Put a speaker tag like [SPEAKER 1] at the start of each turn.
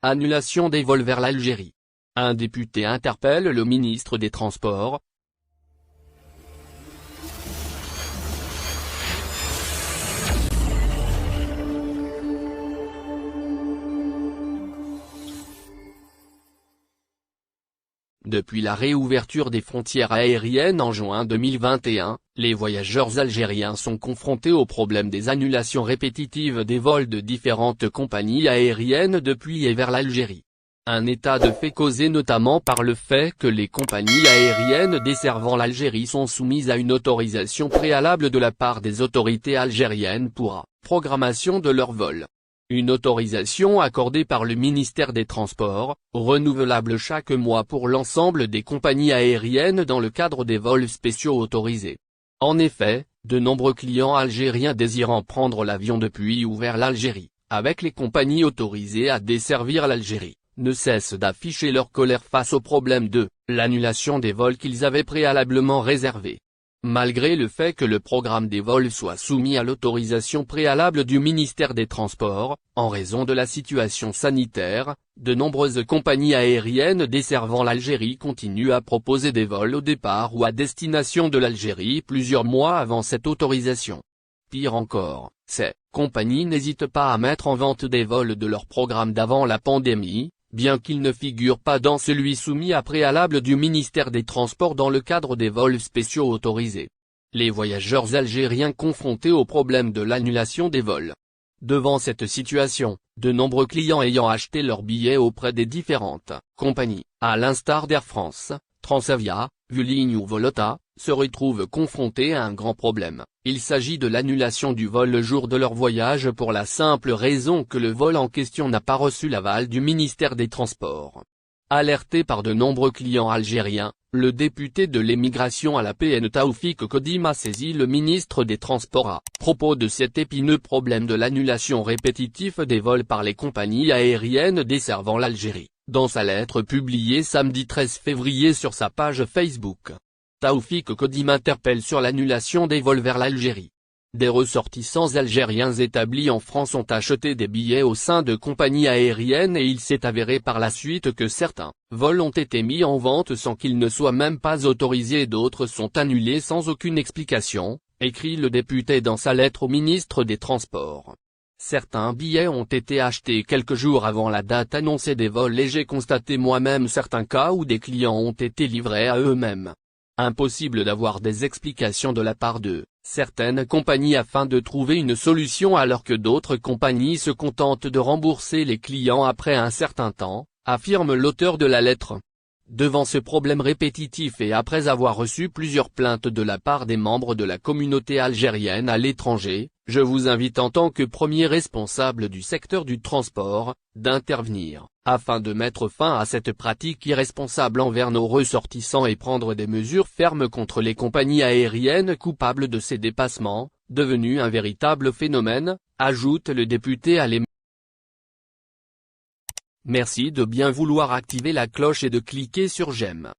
[SPEAKER 1] Annulation des vols vers l'Algérie. Un député interpelle le ministre des Transports. Depuis la réouverture des frontières aériennes en juin 2021, les voyageurs algériens sont confrontés au problème des annulations répétitives des vols de différentes compagnies aériennes depuis et vers l'Algérie. Un état de fait causé notamment par le fait que les compagnies aériennes desservant l'Algérie sont soumises à une autorisation préalable de la part des autorités algériennes pour la programmation de leurs vols. Une autorisation accordée par le ministère des Transports, renouvelable chaque mois pour l'ensemble des compagnies aériennes dans le cadre des vols spéciaux autorisés. En effet, de nombreux clients algériens désirant prendre l'avion depuis ou vers l'Algérie, avec les compagnies autorisées à desservir l'Algérie, ne cessent d'afficher leur colère face au problème de l'annulation des vols qu'ils avaient préalablement réservés. Malgré le fait que le programme des vols soit soumis à l'autorisation préalable du ministère des Transports, en raison de la situation sanitaire, de nombreuses compagnies aériennes desservant l'Algérie continuent à proposer des vols au départ ou à destination de l'Algérie plusieurs mois avant cette autorisation. Pire encore, ces compagnies n'hésitent pas à mettre en vente des vols de leur programme d'avant la pandémie, bien qu'ils ne figurent pas dans celui soumis à préalable du ministère des Transports dans le cadre des vols spéciaux autorisés. Les voyageurs algériens confrontés au problème de l'annulation des vols. Devant cette situation, de nombreux clients ayant acheté leurs billets auprès des différentes compagnies, à l'instar d'Air France, Transavia, Vueling ou Volota, se retrouvent confrontés à un grand problème. Il s'agit de l'annulation du vol le jour de leur voyage pour la simple raison que le vol en question n'a pas reçu l'aval du ministère des Transports. Alerté par de nombreux clients algériens, le député de l'émigration à la PN Taoufik Kodim a saisi le ministre des Transports à propos de cet épineux problème de l'annulation répétitive des vols par les compagnies aériennes desservant l'Algérie, dans sa lettre publiée samedi 13 février sur sa page Facebook. Taoufik Kodim interpelle sur l'annulation des vols vers l'Algérie. Des ressortissants algériens établis en France ont acheté des billets au sein de compagnies aériennes et il s'est avéré par la suite que certains vols ont été mis en vente sans qu'ils ne soient même pas autorisés et d'autres sont annulés sans aucune explication, écrit le député dans sa lettre au ministre des Transports. Certains billets ont été achetés quelques jours avant la date annoncée des vols et j'ai constaté moi-même certains cas où des clients ont été livrés à eux-mêmes. Impossible d'avoir des explications de la part de certaines compagnies afin de trouver une solution alors que d'autres compagnies se contentent de rembourser les clients après un certain temps, affirme l'auteur de la lettre. Devant ce problème répétitif et après avoir reçu plusieurs plaintes de la part des membres de la communauté algérienne à l'étranger, je vous invite en tant que premier responsable du secteur du transport, d'intervenir, afin de mettre fin à cette pratique irresponsable envers nos ressortissants et prendre des mesures fermes contre les compagnies aériennes coupables de ces dépassements, devenus un véritable phénomène, ajoute le député à l'émission. Merci de bien vouloir activer la cloche et de cliquer sur j'aime.